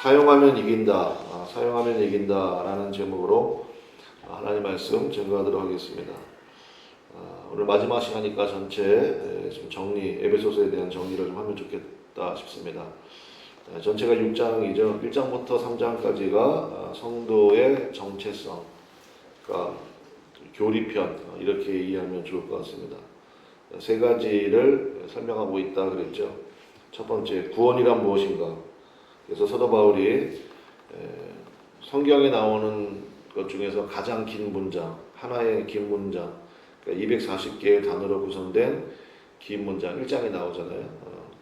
사용하면 이긴다, 사용하면 이긴다라는 제목으로 하나님 말씀 증거하도록 하겠습니다. 오늘 마지막 시간이니까 전체 좀 정리, 에베소서에 대한 정리를 좀 하면 좋겠다 싶습니다. 전체가 6장이죠. 1장부터 3장까지가 성도의 정체성, 그러니까 교리편, 이렇게 이해하면 좋을 것 같습니다. 세 가지를 설명하고 있다 그랬죠. 첫 번째, 구원이란 무엇인가? 그래서 사도 바울이 성경에 나오는 것 중에서 가장 긴 문장, 하나의 긴 문장, 그러니까 240개의 단어로 구성된 긴 문장, 1장에 나오잖아요.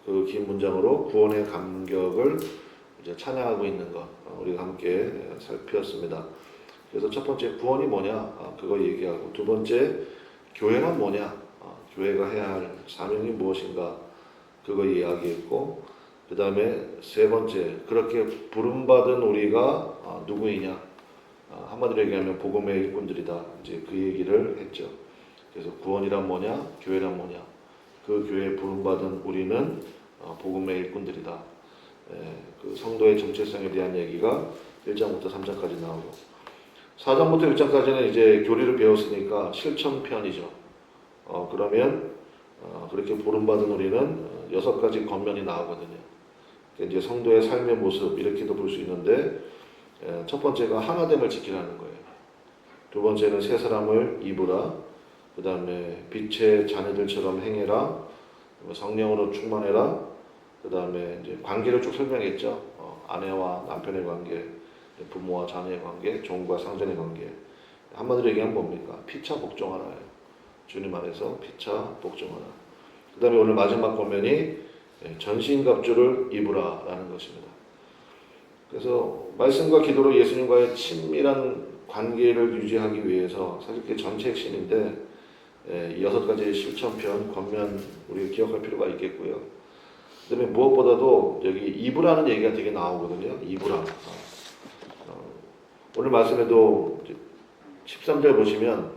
그 긴 문장으로 구원의 감격을 이제 찬양하고 있는 것, 우리가 함께 살폈습니다. 그래서 첫 번째, 구원이 뭐냐? 그거 얘기하고, 두 번째, 교회란 뭐냐? 교회가 해야 할 사명이 무엇인가? 그거 이야기했고, 그 다음에 세 번째, 그렇게 부름받은 우리가 누구이냐? 한마디로 얘기하면 복음의 일꾼들이다. 이제 그 얘기를 했죠. 그래서 구원이란 뭐냐? 교회란 뭐냐? 그 교회에 부름받은 우리는 복음의 일꾼들이다. 그 성도의 정체성에 대한 얘기가 1장부터 3장까지 나오고, 4장부터 6장까지는 이제 교리를 배웠으니까 실천편이죠. 그러면 그렇게 부름받은 우리는 6가지 겉면이 나오거든요. 이제 성도의 삶의 모습 이렇게도 볼 수 있는데, 첫 번째가 하나됨을 지키라는 거예요. 두 번째는 새 사람을 입으라. 그 다음에 빛의 자녀들처럼 행해라. 성령으로 충만해라. 그 다음에 이제 관계를 쭉 설명했죠. 아내와 남편의 관계, 부모와 자녀의 관계, 종과 상전의 관계. 한마디로 얘기하면 뭡니까? 피차 복종하라예요. 주님 안에서 피차 복종하라. 그 다음에 오늘 마지막 권면이 전신갑주를 입으라라는 것입니다. 그래서 말씀과 기도로 예수님과의 친밀한 관계를 유지하기 위해서 사실 그게 전체 핵심인데, 이 6가지의 실천편, 권면 우리가 기억할 필요가 있겠고요. 그 다음에 무엇보다도 여기 입으라는 얘기가 되게 나오거든요. 입으라. 오늘 말씀에도 13절 보시면,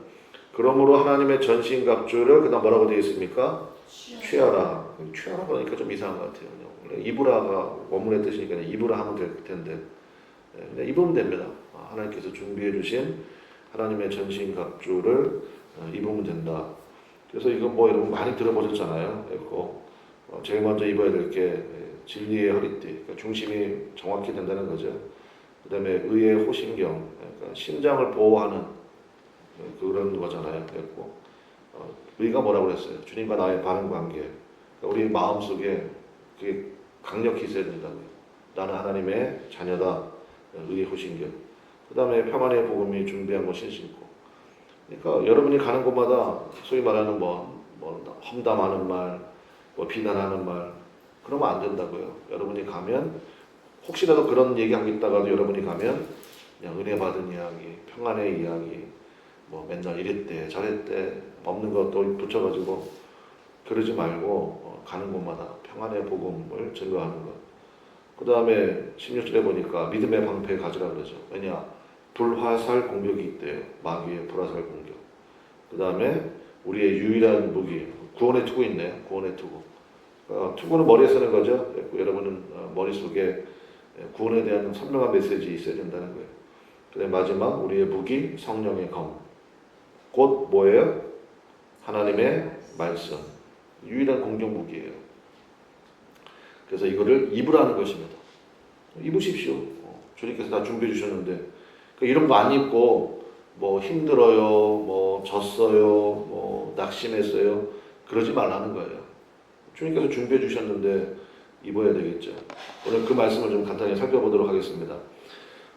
그러므로 하나님의 전신갑주를 그다음 뭐라고 되어 있습니까? 취하라. 취하라 그러니까 좀 이상한 것 같아요. 원래 입으라가 원문의 뜻이니까 입으라 하면 될 텐데, 그냥 입으면 됩니다. 하나님께서 준비해 주신 하나님의 전신갑주를 입으면 된다. 그래서 이거 뭐 여러분 많이 들어보셨잖아요. 그리고 제일 먼저 입어야 될 게 진리의 허리띠, 그러니까 중심이 정확히 된다는 거죠. 그 다음에 의의 호신경, 그러니까 심장을 보호하는 그런 거잖아요. 그랬고, 의가 뭐라고 그랬어요? 주님과 나의 바른 관계. 그러니까 우리 마음속에 그게 강력히 있어야 된다고요. 나는 하나님의 자녀다. 의의 호신경. 그 다음에 평안의 복음이 준비한 거 신신고. 그러니까 여러분이 가는 곳마다 소위 말하는 뭐 험담하는 말, 뭐 비난하는 말, 그러면 안 된다고요. 여러분이 가면 혹시라도 그런 얘기하겠다가도 여러분이 가면 그냥 은혜 받은 이야기, 평안의 이야기, 뭐 맨날 이랬대 저랬대 없는 것도 붙여가지고 그러지 말고 가는 곳마다 평안의 복음을 증거하는 것. 그 다음에 16절에 보니까 믿음의 방패 가지라 그러죠. 왜냐? 불화살 공격이 있대요. 마귀의 불화살 공격. 그 다음에 우리의 유일한 무기, 구원의 투구 있네요. 구원의 투구. 투구는 머리에 쓰는 거죠. 여러분은 머릿속에 구원에 대한 선명한 메시지 있어야 된다는 거예요. 그 다음에 마지막 우리의 무기, 성령의 검. 곧 뭐예요? 하나님의 말씀. 유일한 공격 무기예요. 그래서 이거를 입으라는 것입니다. 입으십시오. 주님께서 다 준비해 주셨는데, 이런 거 안 입고 뭐 힘들어요, 뭐 졌어요, 뭐 낙심했어요, 그러지 말라는 거예요. 주님께서 준비해 주셨는데 입어야 되겠죠. 오늘 그 말씀을 좀 간단히 살펴보도록 하겠습니다.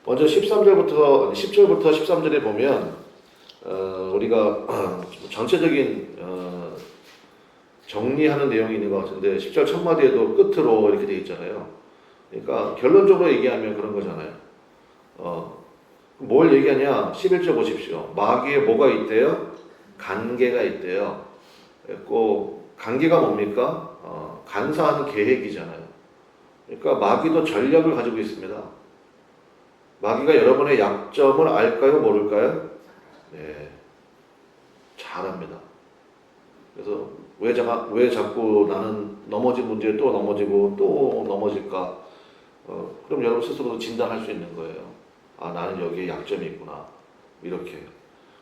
먼저 10절부터 13절에 보면 우리가 전체적인 정리하는 내용이 있는 것 같은데, 10절 첫 마디에도 끝으로 이렇게 되어 있잖아요. 그러니까 결론적으로 얘기하면 그런 거잖아요. 뭘 얘기하냐? 11절 보십시오. 마귀에 뭐가 있대요? 간계가 있대요. 그리고 간계가 뭡니까? 간사하는 계획이잖아요. 그러니까 마귀도 전략을 가지고 있습니다. 마귀가 여러분의 약점을 알까요? 모를까요? 네, 잘 압니다. 그래서 왜 자꾸 나는 넘어진 문제에 또 넘어지고 또 넘어질까? 그럼 여러분 스스로도 진단할 수 있는 거예요. 아, 나는 여기에 약점이 있구나. 이렇게.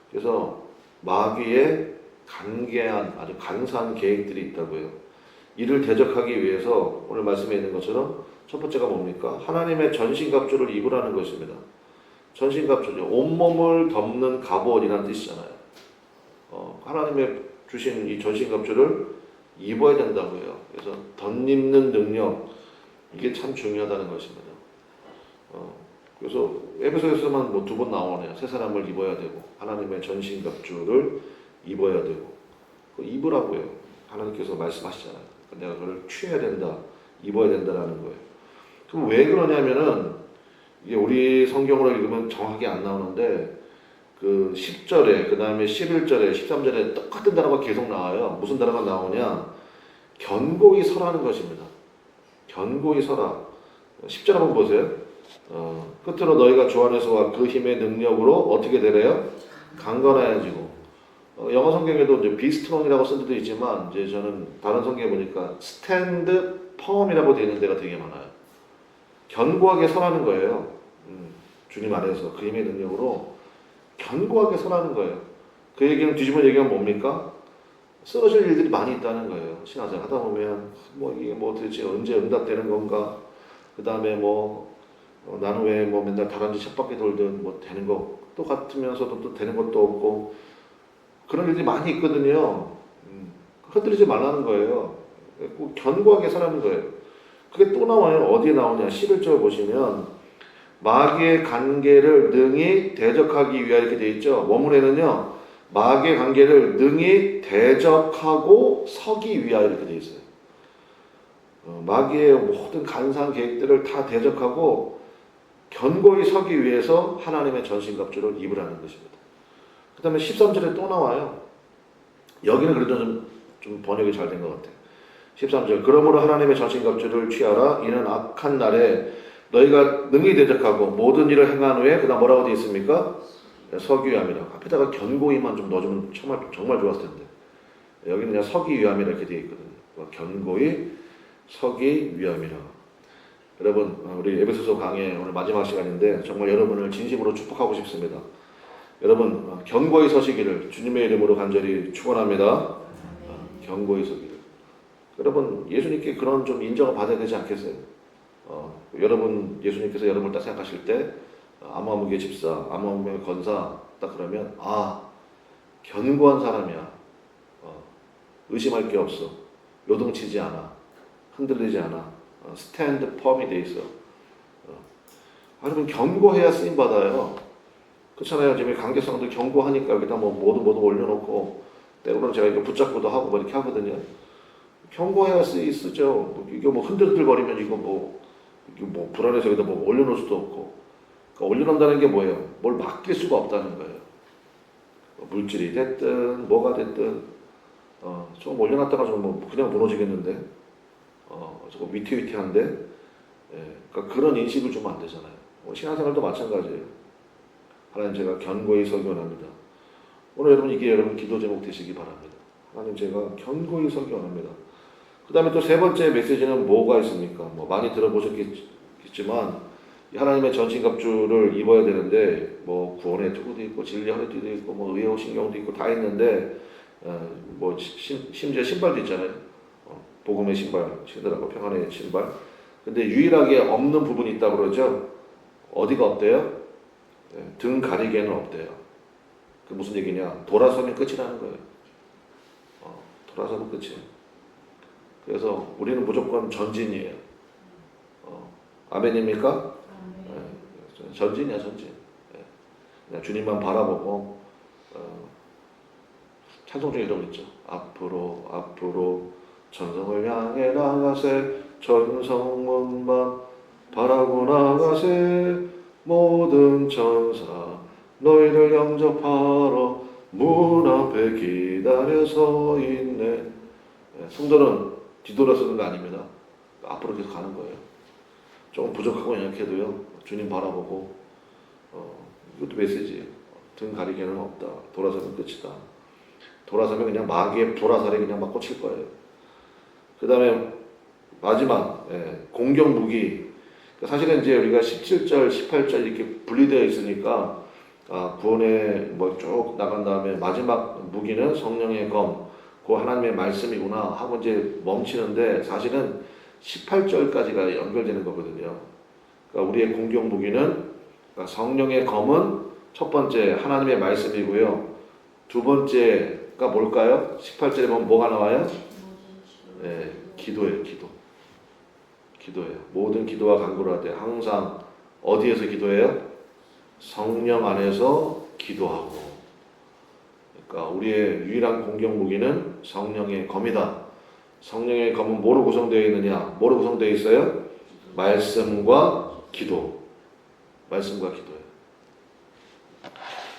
그래서 마귀의 간계한 아주 간사한 계획들이 있다고요. 이를 대적하기 위해서 오늘 말씀에 있는 것처럼 첫 번째가 뭡니까? 하나님의 전신갑주를 입으라는 것입니다. 전신갑주죠. 온몸을 덮는 갑옷이라는 뜻이잖아요. 하나님의 주신 이 전신갑주를 입어야 된다고요. 그래서 덧입는 능력, 이게 참 중요하다는 것입니다. 그래서 에베소에서만 뭐 2번 나오네요. 새 사람을 입어야 되고 하나님의 전신갑주를 입어야 되고 입으라고요. 하나님께서 말씀하시잖아요. 내가 그걸 취해야 된다, 입어야 된다라는 거예요. 그럼 왜 그러냐면은 이게 우리 성경으로 읽으면 정확하게 안 나오는데 그 10절에 그 다음에 11절에 13절에 똑같은 단어가 계속 나와요. 무슨 단어가 나오냐? 견고히 서라는 것입니다. 견고히 서라. 10절 한번 보세요. 끝으로 너희가 주 안에서와 그 힘의 능력으로 어떻게 되래요? 강건해지고. 영어 성경에도 이제 비스트롱이라고 쓴 데도 있지만 이제 저는 다른 성경에 보니까 스탠드 펌이라고 되어 있는 데가 되게 많아요. 견고하게 서라는 거예요. 주님 안에서 그 힘의 능력으로 견고하게 서라는 거예요. 그 얘기는 뒤집어 얘기하면 뭡니까? 쓰러질 일들이 많이 있다는 거예요. 신앙생활 하다 보면 이게 도대체 언제 응답되는 건가? 그 다음에 나는 왜 맨날 다람쥐 쳇바퀴 돌듯 되는 거 똑같으면서도 또 되는 것도 없고 그런 일들이 많이 있거든요. 흔들리지 말라는 거예요. 꼭 견고하게 서라는 거예요. 그게 또 나와요. 어디에 나오냐? 11절 보시면 마귀의 관계를 능히 대적하기 위하여 이렇게 돼 있죠. 원문에는요. 마귀의 관계를 능히 대적하고 서기 위하여 이렇게 돼 있어요. 마귀의 모든 간사한 계획들을 다 대적하고 견고히 서기 위해서 하나님의 전신갑주를 입으라는 것입니다. 그 다음에 13절에 또 나와요. 여기는 그래도 좀 번역이 잘 된 것 같아요. 13절 그러므로 하나님의 전신갑주를 취하라. 이는 악한 날에 너희가 능히 대적하고 모든 일을 행한 후에 그 다음 뭐라고 되어 있습니까? 서기 위함이라. 앞에다가 견고히만 좀 넣어주면 정말 좋았을 텐데 여기는 그냥 서기 위함이라 이렇게 되어 있거든요. 견고히 서기 위함이라. 여러분 우리 에베소서 강의 오늘 마지막 시간인데 정말 여러분을 진심으로 축복하고 싶습니다. 여러분 견고히 서시기를 주님의 이름으로 간절히 축원합니다. 견고히 서기를. 여러분 예수님께 그런 좀 인정을 받아야 되지 않겠어요? 여러분 예수님께서 여러분을 딱 생각하실 때 아무아무개 집사, 아무아무개 건사 딱 그러면 견고한 사람이야. 의심할 게 없어. 요동치지 않아. 흔들리지 않아. 스탠드 펌이 돼 있어. 여러분 견고해야 쓰임 받아요. 그렇잖아요. 지금 관계성도 견고하니까 여기다 모두 올려놓고 때로는 제가 이거 붙잡고도 하고 이렇게 하거든요. 견고해야 쓰죠. 이게 흔들흔들거리면 이거 불안해서 여기다 올려놓을 수도 없고. 그러니까 올려놓는다는 게 뭐예요? 뭘 맡길 수가 없다는 거예요. 물질이 됐든 뭐가 됐든 좀 올려놨다가 좀 그냥 무너지겠는데 조금 위태위태한데 그러니까 그런 인식을 주면 안 되잖아요. 신앙생활도 마찬가지예요. 하나님 제가 견고히 서기 원합니다. 오늘 여러분 이게 여러분 기도 제목 되시기 바랍니다. 하나님 제가 견고히 서기 원합니다. 그 다음에 또 세 번째 메시지는 뭐가 있습니까? 많이 들어보셨겠지만 하나님의 전신갑주를 입어야 되는데 구원의 투구도 있고 진리 허리띠도 있고 의호 신경도 있고 다 있는데 심지어 신발도 있잖아요. 복음의 신발 신으라고 평안의 신발. 근데 유일하게 없는 부분이 있다고 그러죠. 어디가 없대요? 등 가리개는 없대요. 그 무슨 얘기냐? 돌아서면 끝이라는 거예요. 돌아서면 끝이에요. 그래서 우리는 무조건 전진이에요. 아멘입니까? 전진이야 전진. 그냥 주님만 바라보고 찬송 중에 이런 거 있죠. 앞으로 전성을 향해 나가세 전성문만 바라고 나가세 모든 천사 너희를 영접하러 문 앞에 기다려 서 있네. 성도는 뒤돌아서는 거 아닙니다. 앞으로 계속 가는 거예요. 조금 부족하고 연약해도요. 주님 바라보고 이것도 메시지예요. 등 가리개는 없다. 돌아서면 끝이다. 돌아서면 그냥 마귀의 불화살에 그냥 막 꽂힐 거예요. 그 다음에 마지막 공격 무기 사실은 이제 우리가 17절, 18절 이렇게 분리되어 있으니까 구원에 뭐 쭉 나간 다음에 마지막 무기는 성령의 검, 그 하나님의 말씀이구나 하고 이제 멈추는데 사실은 18절까지가 연결되는 거거든요. 그러니까 우리의 공격 무기는 그러니까 성령의 검은 첫 번째 하나님의 말씀이고요. 두 번째가 뭘까요? 18절에 보면 뭐가 나와요? 네, 기도예요. 기도예요. 모든 기도와 간구를 하되 항상 어디에서 기도해요? 성령 안에서 기도하고. 그러니까 우리의 유일한 공격 무기는 성령의 검이다. 성령의 검은 뭐로 구성되어 있느냐? 뭐로 구성되어 있어요? 말씀과 기도. 말씀과 기도예요.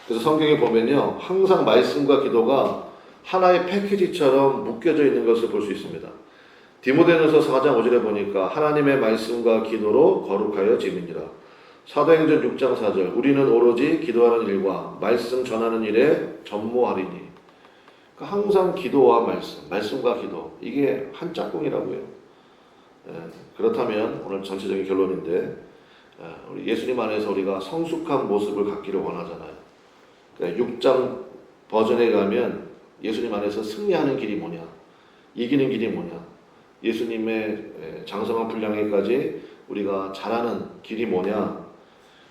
그래서 성경에 보면요, 항상 말씀과 기도가 하나의 패키지처럼 묶여져 있는 것을 볼 수 있습니다. 디모데전서 4장 5절에 보니까 하나님의 말씀과 기도로 거룩하여 지으니라. 사도행전 6장 4절 우리는 오로지 기도하는 일과 말씀 전하는 일에 전무하리니. 그러니까 항상 기도와 말씀과 기도, 이게 한 짝꿍이라고요. 그렇다면 오늘 전체적인 결론인데, 우리 예수님 안에서 우리가 성숙한 모습을 갖기를 원하잖아요. 그러니까 6장 버전에 가면 예수님 안에서 승리하는 길이 뭐냐, 이기는 길이 뭐냐, 예수님의 장성한 분량에까지 우리가 잘하는 길이 뭐냐,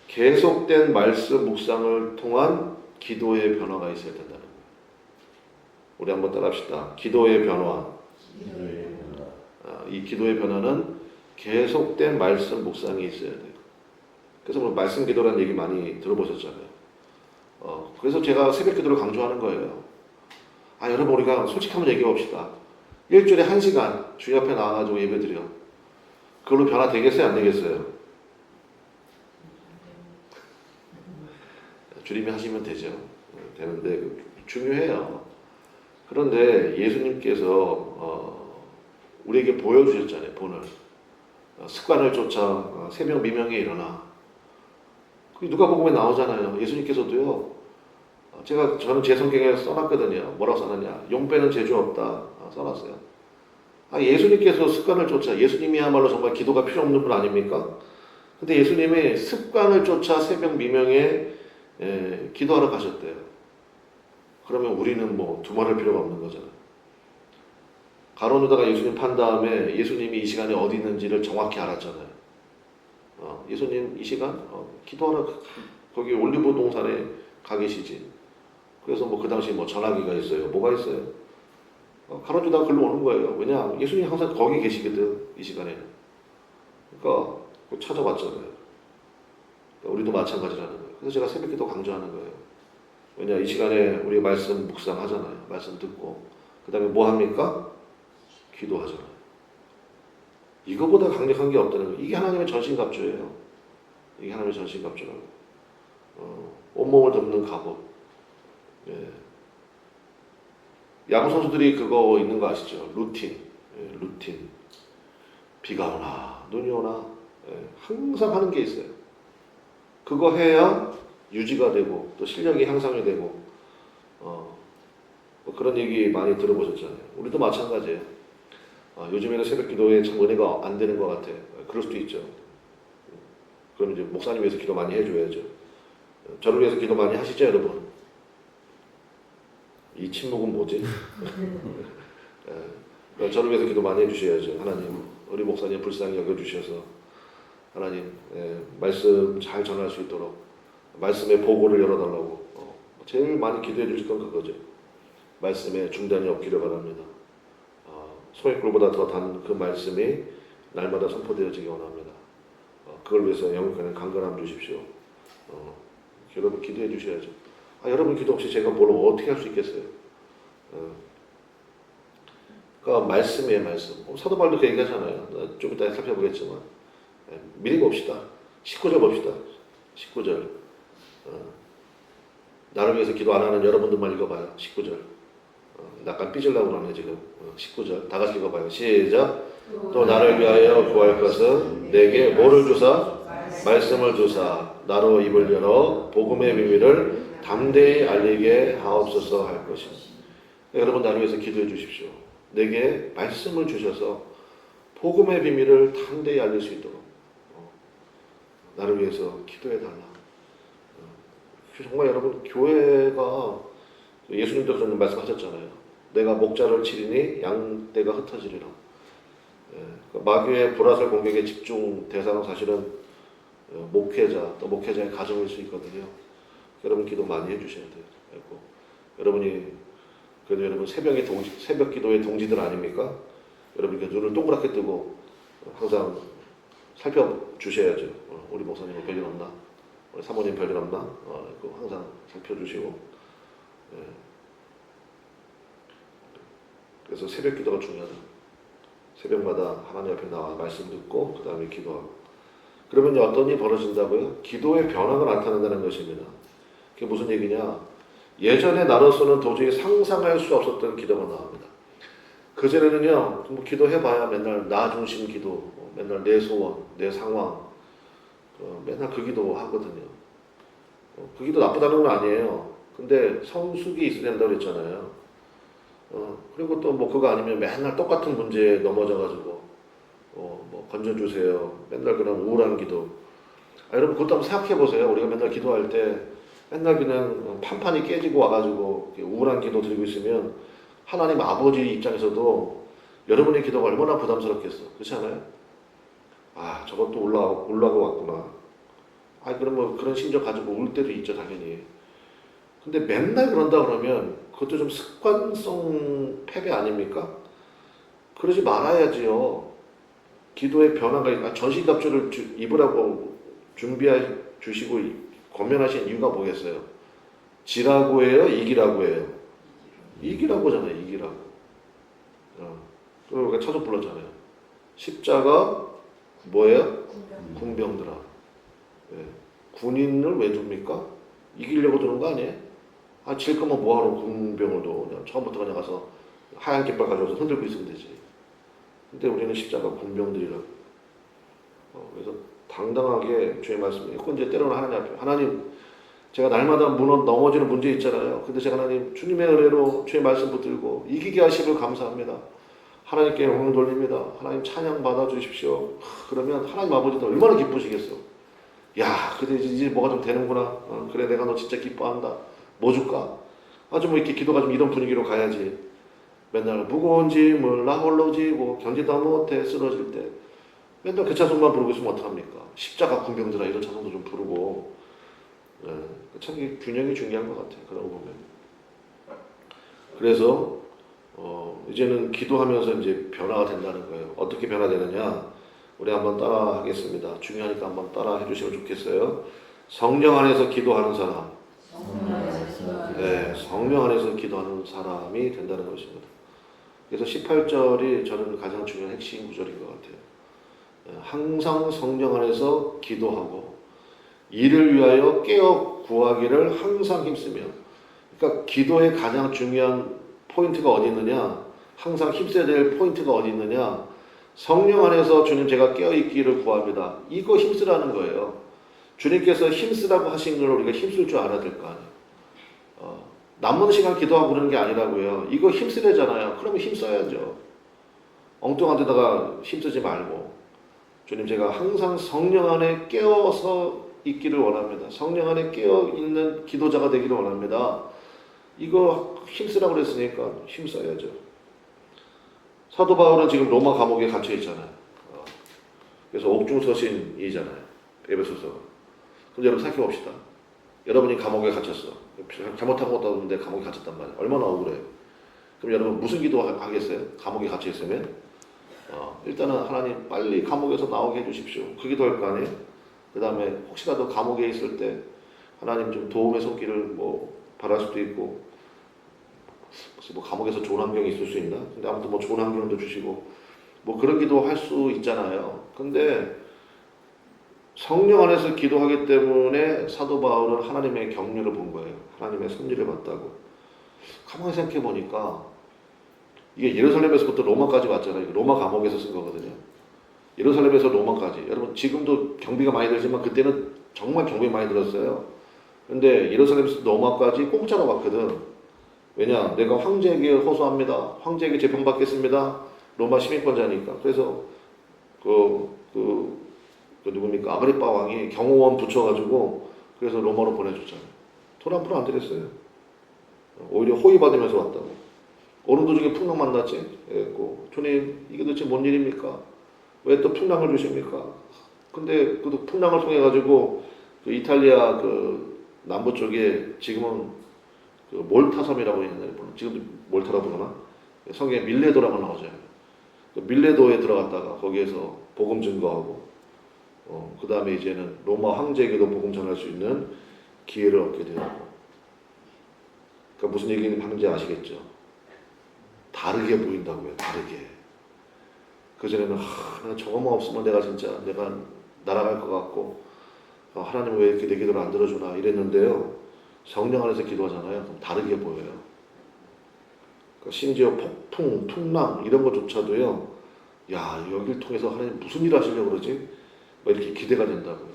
계속된 말씀 묵상을 통한 기도의 변화가 있어야 된다는 거예요. 우리 한번 따라합시다. 기도의 변화. 이 기도의 변화는 계속된 말씀 묵상이 있어야 돼요. 그래서 뭐 말씀 기도라는 얘기 많이 들어보셨잖아요. 그래서 제가 새벽 기도를 강조하는 거예요. 여러분, 우리가 솔직히 한번 얘기해 봅시다. 일주일에 1시간 주님 앞에 나와가지고 예배 드려. 그걸로 변화 되겠어요? 안 되겠어요? 주님이 하시면 되죠. 되는데 중요해요. 그런데 예수님께서 우리에게 보여주셨잖아요. 본을. 습관을 쫓아 새벽 미명에 일어나. 누가복음에 나오잖아요. 예수님께서도요. 저는 제 성경에 써놨거든요. 뭐라고 써놨냐. 용 빼는 재주 없다. 써놨어요. 예수님께서 습관을 쫓아. 예수님이야말로 정말 기도가 필요 없는 분 아닙니까? 근데 예수님이 습관을 쫓아 새벽 미명에 기도하러 가셨대요. 그러면 우리는 뭐 두말할 필요가 없는 거잖아요. 가룟 유다가 예수님 판 다음에 예수님이 이 시간에 어디 있는지를 정확히 알았잖아요. 예수님 이 시간 기도하러 거기 올리브 동산에 가 계시지. 그래서 뭐 그 당시 뭐 전화기가 있어요. 뭐가 있어요? 가룟 유다가 글로 오는 거예요. 왜냐? 예수님이 항상 거기 계시거든, 이 시간에는. 그러니까 찾아봤잖아요. 그러니까 우리도 마찬가지라는 거예요. 그래서 제가 새벽 기도 강조하는 거예요. 왜냐? 이 시간에 우리 말씀 묵상하잖아요. 말씀 듣고. 그 다음에 뭐 합니까? 기도하잖아요. 이거보다 강력한 게 없다는 거예요. 이게 하나님의 전신갑주예요. 이게 하나님의 전신갑주라고. 온몸을 덮는 갑옷. 예. 야구 선수들이 그거 있는 거 아시죠? 루틴. 루틴. 비가 오나 눈이 오나 항상 하는 게 있어요. 그거 해야 유지가 되고 또 실력이 향상이 되고 뭐 그런 얘기 많이 들어보셨잖아요. 우리도 마찬가지예요. 요즘에는 새벽 기도에 참 은혜가 안 되는 것 같아. 그럴 수도 있죠. 그럼 이제 목사님 위해서 기도 많이 해줘야죠. 저를 위해서 기도 많이 하시죠, 여러분? 이 침묵은 뭐지? 저를 위해서 기도 많이 해주셔야죠. 하나님, 우리 목사님 불쌍히 여겨주셔서 하나님 말씀 잘 전할 수 있도록 말씀의 보고를 열어달라고 제일 많이 기도해 주실 건 그거죠. 말씀에 중단이 없기를 바랍니다. 소액불보다 더 단 그 말씀이 날마다 선포되어지기 원합니다. 그걸 위해서 영육간에 강건함 주십시오. 여러분 기도해 주셔야죠. 여러분 기도 없이 제가 뭘 어떻게 할 수 있겠어요? 그러니까 말씀이에요, 말씀. 사도 바울도 그 얘기하잖아요. 좀 이따 살펴보겠지만 미리 봅시다. 19절 봅시다. 19절. 나를 위해서 기도 안 하는 여러분들만 읽어봐요. 19절. 약간 삐질라고 하네 지금. 19절 다 같이 읽어봐요. 시작. 또 나를 위하여 구할 것은 내게 뭐를 주사? 말씀을 주사 나로 입을 열어 복음의 비밀을 담대히 알리게 하옵소서 할 것이니. 여러분 나를 위해서 기도해 주십시오. 내게 말씀을 주셔서 복음의 비밀을 담대히 알릴 수 있도록. 나를 위해서 기도해달라. 정말 여러분, 교회가 예수님도 그런 말씀하셨잖아요. 내가 목자를 치리니 양떼가 흩어지리라. 마귀의 불화살 공격의 집중 대상은 사실은 목회자, 또 목회자의 가정일 수 있거든요. 여러분 기도 많이 해주셔야 돼요. 여러분이 그래도 여러분 새벽 기도의 동지들 아닙니까? 여러분 눈을 동그랗게 뜨고 항상 살펴주셔야죠. 우리 목사님은 별일 없나? 우리 사모님 별일 없나? 항상 살펴주시고. 그래서 새벽 기도가 중요하다. 새벽마다 하나님 앞에 나와 말씀 듣고 그 다음에 기도하고. 그러면 어떤 일이 벌어진다고요? 기도의 변화가 나타난다는 것입니다. 그게 무슨 얘기냐? 예전에 나로서는 도저히 상상할 수 없었던 기도가 나옵니다. 그전에는요, 뭐 기도해봐야 맨날 나 중심 기도, 맨날 내 소원, 내 상황, 맨날 그 기도 하거든요. 그 기도 나쁘다는 건 아니에요. 근데 성숙이 있어야 된다고 그랬잖아요. 그리고 또 뭐 그거 아니면 맨날 똑같은 문제에 넘어져가지고, 뭐 건져주세요. 맨날 그런 우울한 기도. 여러분 그것도 한번 생각해보세요. 우리가 맨날 기도할 때 맨날 그냥 판판이 깨지고 와가지고 우울한 기도 드리고 있으면 하나님 아버지 입장에서도 여러분의 기도가 얼마나 부담스럽겠어. 그렇지 않아요? 아, 저것도 올라오고 왔구나. 아, 그럼 뭐 그런 심정 가지고 울 때도 있죠, 당연히. 근데 맨날 그런다 그러면 그것도 좀 습관성 패배 아닙니까? 그러지 말아야지요. 기도의 변화가, 전신갑주를 입으라고 준비해 주시고 권면하신 이유가 뭐겠어요? 지라고 해요? 이기라고 해요? 이기라고잖아요, 이기라고. 그리고 우리가 차도 불렀잖아요. 십자가 뭐예요? 군병들아. 군인을 왜 줍니까? 이기려고 두는 거 아니에요? 아, 질 거면 뭐하러 군병을 둬? 그냥 처음부터 그냥 가서 하얀 깃발 가져와서 흔들고 있으면 되지. 근데 우리는 십자가 군병들이라고. 그래서 당당하게 주의 말씀을 읽고 이제 때로는 하나님 앞에, 하나님, 제가 날마다 넘어지는 문제 있잖아요. 근데 제가 하나님 주님의 은혜로 주의 말씀 붙들고 이기게 하시길 감사합니다. 하나님께 영광 돌립니다. 하나님 찬양 받아 주십시오. 그러면 하나님 아버지도 얼마나 기쁘시겠어. 야, 그래 이제 뭐가 좀 되는구나. 그래 내가 너 진짜 기뻐한다. 뭐 줄까? 아주 뭐 이렇게 기도가 좀 이런 분위기로 가야지. 맨날 무거운 짐을 나 홀로 지고 견디다 못해 쓰러질 때 맨날 그 찬송만 부르고 있으면 어떡합니까? 십자가 군병들아 이런 찬송도 좀 부르고. 참 균형이 중요한 것 같아요. 그러고 보면. 그래서 이제는 기도하면서 이제 변화가 된다는 거예요. 어떻게 변화되느냐? 우리 한번 따라 하겠습니다. 중요하니까 한번 따라 해주시면 좋겠어요. 성령 안에서 기도하는 사람. 네, 성령 안에서 기도하는 사람이 된다는 것입니다. 그래서 18절이 저는 가장 중요한 핵심 구절인 것 같아요. 항상 성령 안에서 기도하고 이를 위하여 깨어 구하기를 항상 힘쓰며. 그러니까 기도의 가장 중요한 포인트가 어디 있느냐? 항상 힘써야 될 포인트가 어디 있느냐? 성령 안에서 주님 제가 깨어있기를 구합니다. 이거 힘쓰라는 거예요. 주님께서 힘쓰라고 하신 걸 우리가 힘쓸 줄 알아야 될 거 아니에요. 남은 시간 기도하고 그러는 게 아니라고요. 이거 힘쓰래잖아요. 그러면 힘써야죠. 엉뚱한 데다가 힘쓰지 말고 주님 제가 항상 성령 안에 깨어서 있기를 원합니다. 성령 안에 깨어있는 기도자가 되기를 원합니다. 이거 힘쓰라고 그랬으니까 힘써야죠. 사도 바울은 지금 로마 감옥에 갇혀 있잖아요. 그래서 옥중서신이잖아요. 에베소서. 근데 여러분 생각해 봅시다. 여러분이 감옥에 갇혔어. 잘못한 것도 없는데 감옥에 갇혔단 말이에요. 얼마나 억울해요. 그럼 여러분 무슨 기도 하겠어요? 감옥에 갇혀 있으면? 일단은 하나님 빨리 감옥에서 나오게 해주십시오. 그 기도할 거 아니에요? 그 다음에 혹시라도 감옥에 있을 때 하나님 좀 도움의 손길을 뭐 바랄 수도 있고, 혹시 뭐 감옥에서 좋은 환경이 있을 수 있나? 근데 아무튼 뭐 좋은 환경도 주시고 뭐 그런 기도 할 수 있잖아요. 근데 성령 안에서 기도하기 때문에 사도 바울은 하나님의 격려를 본 거예요. 하나님의 섭리를 봤다고. 가만히 생각해 보니까 이게 예루살렘에서부터 로마까지 왔잖아요. 로마 감옥에서 쓴 거거든요. 예루살렘에서 로마까지. 여러분 지금도 경비가 많이 들지만 그때는 정말 경비 많이 들었어요. 근데 예루살렘에서 로마까지 공짜로 왔거든. 왜냐? 내가 황제에게 호소합니다. 황제에게 재판받겠습니다. 로마 시민권자니까. 그래서 그 그 누굽니까? 아그리파 왕이 경호원 붙여가지고 그래서 로마로 보내줬잖아요. 돈 한 푼 안 드렸어요. 오히려 호의받으면서 왔다고. 오는 도중에 풍랑 만났지. 그래갖고 주님 이게 도대체 뭔 일입니까? 왜 또 풍랑을 주십니까? 근데 그 풍랑을 통해 가지고 그 이탈리아 그 남부 쪽에 지금은 그 몰타 섬이라고 옛날에 부르는 지금도 몰타라고 부르나? 성경에 밀레도라고 나오죠. 그 밀레도에 들어갔다가 거기에서 복음 증거하고 그 다음에 이제는 로마 황제에게도 복음 전할 수 있는 기회를 얻게 되고. 그러니까 무슨 얘기를 하는지 아시겠죠? 다르게 보인다고요. 다르게. 그전에는 내가 저거만 없으면 내가 날아갈 것 같고 하나님 왜 이렇게 내 기도를 안 들어주나 이랬는데요. 성령 안에서 기도하잖아요. 그럼 다르게 보여요. 그러니까 심지어 폭풍, 풍랑 이런 것조차도요. 야 여기를 통해서 하나님 무슨 일 하시려고 그러지? 뭐 이렇게 기대가 된다고요.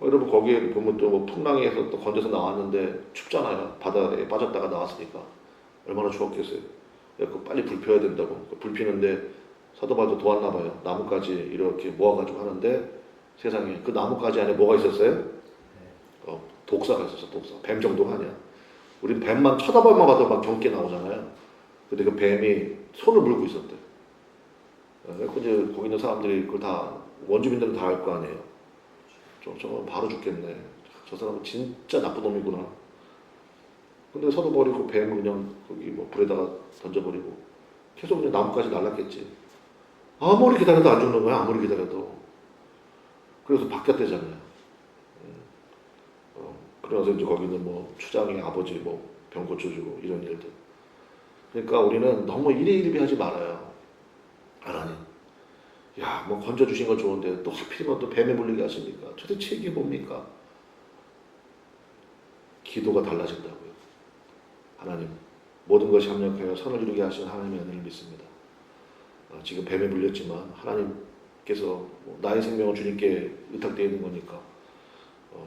여러분 거기에 보면 또 뭐 풍랑에서 또 건져서 나왔는데 춥잖아요. 바다에 빠졌다가 나왔으니까 얼마나 추웠겠어요. 그 빨리 불 펴야 된다고. 불 피는데 사도 바울도 도왔나 봐요. 나뭇가지 이렇게 모아가지고 하는데 세상에 그 나뭇가지 안에 뭐가 있었어요? 독사가 있었어. 독사. 뱀 정도가 아니야. 우린 뱀만 쳐다보면 봐도 막 경계 나오잖아요. 근데 그 뱀이 손을 물고 있었대. 그래서 이제 거기 있는 사람들이 그걸 다 원주민들은 다 알 거 아니에요. 저거 바로 죽겠네. 저 사람은 진짜 나쁜 놈이구나. 근데 사도 바울이 그 뱀을 그냥 거기 뭐 불에다가 던져버리고 계속 그냥 나뭇가지 날랐겠지. 아무리 기다려도 안 죽는 거야. 아무리 기다려도. 그래서 바뀌었대잖아요. 그래서 이제 거기는 뭐 추장의 아버지 뭐 병 고쳐주고 이런 일들. 그러니까 우리는 너무 일희일비 하지 말아요. 하나님. 야, 뭐 건져주신 건 좋은데 또 하필이면 또 뱀에 물리게 하십니까? 도대체 이게 뭡니까? 기도가 달라진다고요. 하나님. 모든 것이 합력하여 선을 이루게 하신 하나님의 은혜를 믿습니다. 지금 뱀에 물렸지만 하나님께서 나의 생명은 주님께 의탁되어 있는 거니까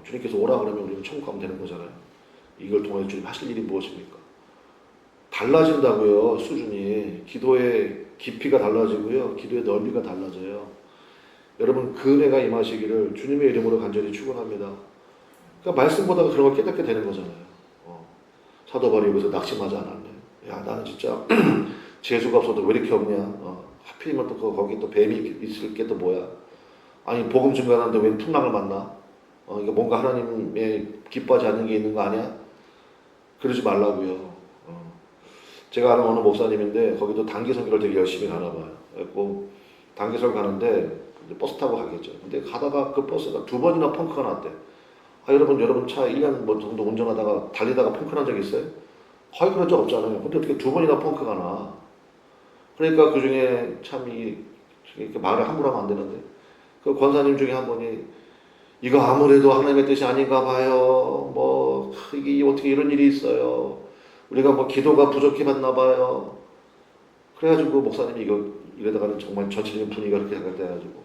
주님께서 오라 그러면 우리는 천국 가면 되는 거잖아요. 이걸 통해서 주님 하실 일이 무엇입니까? 달라진다고요. 수준이. 기도의 깊이가 달라지고요. 기도의 넓이가 달라져요. 여러분 그 은혜가 임하시기를 주님의 이름으로 간절히 축원합니다. 그러니까 말씀보다 그런 걸 깨닫게 되는 거잖아요. 사도 바울이 여기서 낙심하지 않았네. 야 나는 진짜 재수가 없어도 왜 이렇게 없냐. 하필이면 또 거기 또 뱀이 있을 게 또 뭐야. 아니 복음 증거하는데 왜 풍랑을 만나? 이게 뭔가 하나님의 기뻐하지 않는 게 있는 거 아니야? 그러지 말라고요. 제가 아는 어느 목사님인데 거기도 단기 선교를 되게 열심히 가나 봐요. 그래서 단기 선교 가는데 버스 타고 가겠죠. 근데 가다가 그 버스가 2번이나 펑크가 났대. 여러분 차 1년 뭐 정도 운전하다가 달리다가 펑크 난 적 있어요? 거의 그런 적 없잖아요. 근데 어떻게 2번이나 펑크가 나? 그러니까 그 중에 참 이렇게 말을 함부로 하면 안 되는데 그 권사님 중에 한 분이 이거 아무래도 하나님의 뜻이 아닌가 봐요. 뭐 이게 어떻게 이런 일이 있어요. 우리가 뭐 기도가 부족해봤나 봐요. 그래가지고 목사님이 이러다가는 정말 전체적인 분위기가 그렇게 돼가지고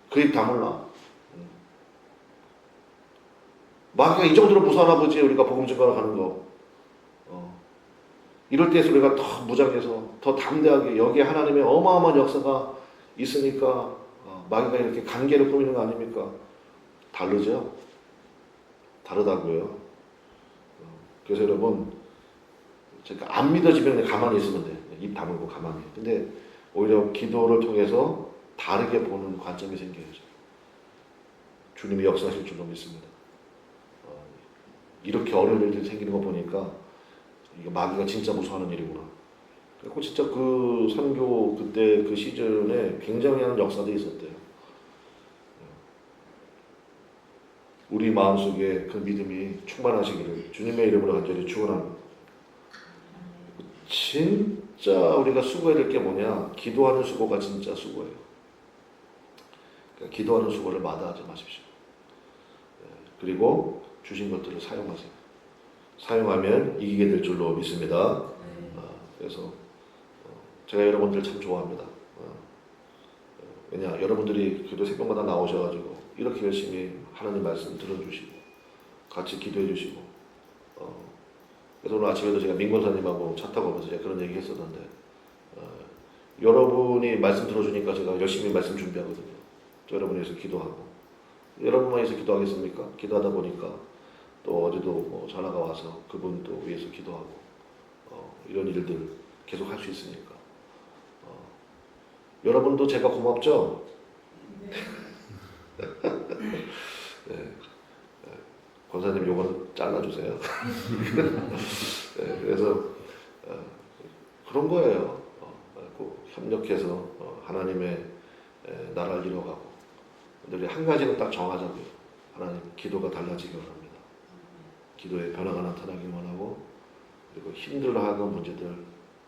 그 입 다물라. 마귀가 이 정도로 무서워하나 보지 우리가 복음 증거하러 가는 거. 이럴 때에서 우리가 더 무장해서 더 담대하게 여기에 하나님의 어마어마한 역사가 있으니까 마귀가 이렇게 관계를 꾸미는 거 아닙니까? 다르죠? 다르다고요. 그래서 여러분 그러니까 안 믿어지면 가만히 있으면 돼. 입 다물고 가만히. 근데 오히려 기도를 통해서 다르게 보는 관점이 생겨야죠. 주님이 역사하실 줄로 믿습니다. 이렇게 어려운 일들이 생기는 거 보니까 이게 마귀가 진짜 무서워하는 일이구나. 그리고 진짜 그 선교 그때 그 시즌에 굉장한 역사도 있었대요. 우리 마음속에 그 믿음이 충만하시기를 주님의 이름으로 간절히 축원합니다. 진짜 우리가 수고해야 될 게 뭐냐? 기도하는 수고가 진짜 수고예요. 그러니까 기도하는 수고를 마다하지 마십시오. 그리고 주신 것들을 사용하세요. 사용하면 이기게 될 줄로 믿습니다. 그래서 제가 여러분들 참 좋아합니다. 왜냐 여러분들이 그래도 새벽마다 나오셔가지고 이렇게 열심히 하나님 말씀 들어주시고 같이 기도해 주시고 그래서 오늘 아침에도 제가 민권사님하고 차 타고 오면서 제가 그런 얘기 했었는데 여러분이 말씀 들어주니까 제가 열심히 말씀 준비하거든요. 여러분을 위해서 기도하고, 여러분만 위해서 기도하겠습니까? 기도하다 보니까 또 어제도 뭐 전화가 와서 그분 또 위해서 기도하고 이런 일들 계속 할 수 있으니까 여러분도 제가 고맙죠? 네. 권사님 요거는 잘라주세요. 네, 그래서 그런 거예요. 꼭 협력해서 하나님의 나라를 이뤄가고. 근데 우리 한 가지는 딱 정하자고요. 하나님 기도가 달라지기 원합니다. 기도에 변화가 나타나기 원하고, 그리고 힘들어하는 문제들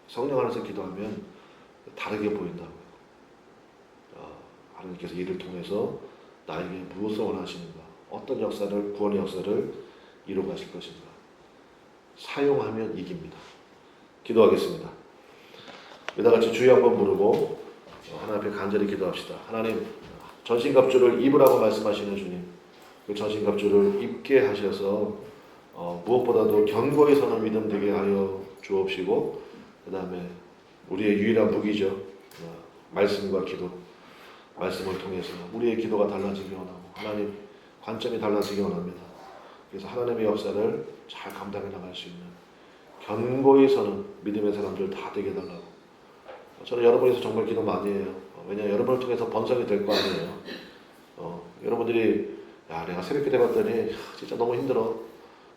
성령 안에서 기도하면 다르게 보인다고요. 하나님께서 이를 통해서 나에게 무엇을 원하시는가, 어떤 역사를, 구원의 역사를 이루어 가실 것인가. 사용하면 이깁니다. 기도하겠습니다. 우리 같이 주여 한번 부르고 하나님 앞에 간절히 기도합시다. 하나님, 전신갑주를 입으라고 말씀하시는 주님, 그 전신갑주를 입게 하셔서 무엇보다도 견고히 서는 믿음 되게 하여 주옵시고, 그 다음에 우리의 유일한 무기죠. 말씀과 기도. 말씀을 통해서 우리의 기도가 달라지기 원하고, 하나님 관점이 달라지기 원합니다. 그래서 하나님의 역사를 잘 감당해 나갈 수 있는 견고히 서는 믿음의 사람들 다 되게 해달라고. 저는 여러분에서 정말 기도 많이 해요. 왜냐하면 여러분을 통해서 번성이 될 거 아니에요. 여러분들이 야, 내가 새벽 기도 해봤더니 진짜 너무 힘들어.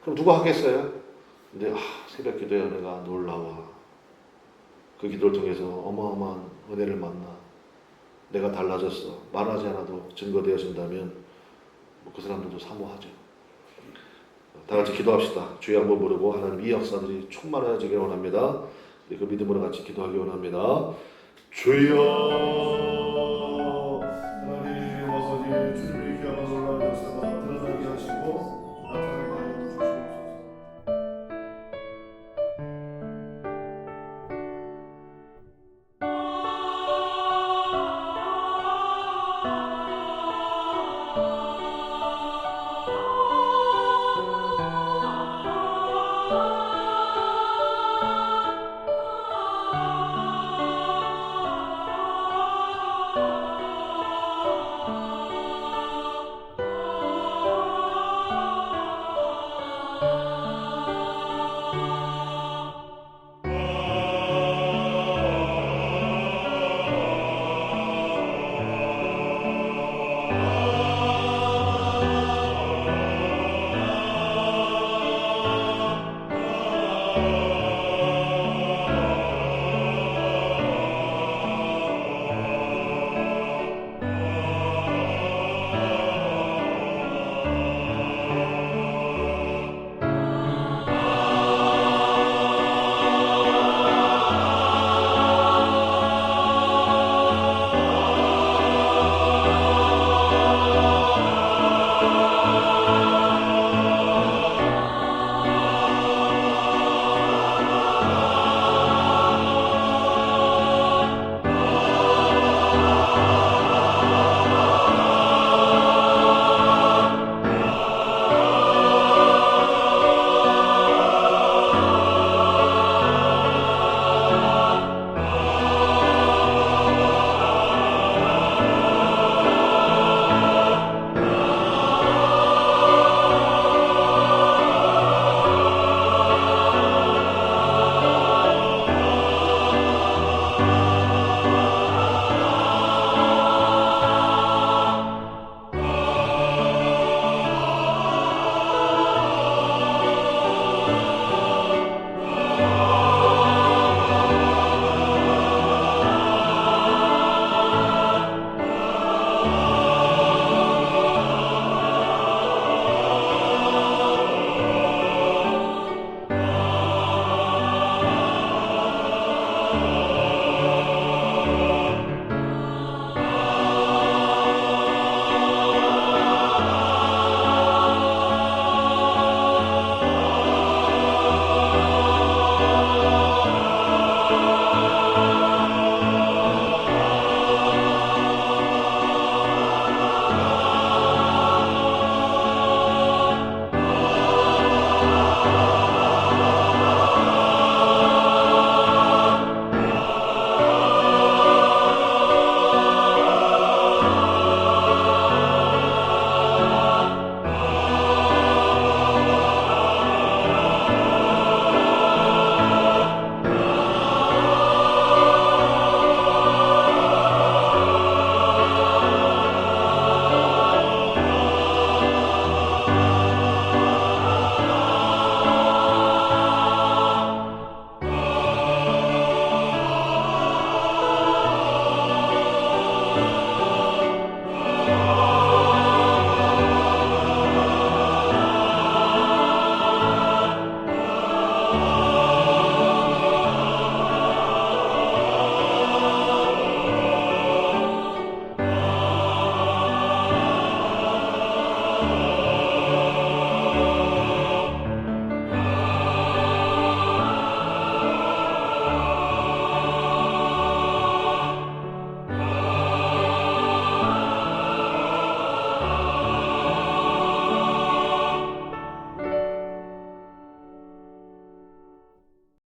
그럼 누가 하겠어요? 근데 새벽 기도에 내가 놀라워. 그 기도를 통해서 어마어마한 은혜를 만나. 내가 달라졌어. 말하지 않아도 증거되어진다면 그 사람들도 사모하죠. 다 같이 기도합시다. 주여 한번 부르고 하나님 이 역사들이 충만해지길 원합니다. 그 믿음으로 같이 기도하기 원합니다. 주여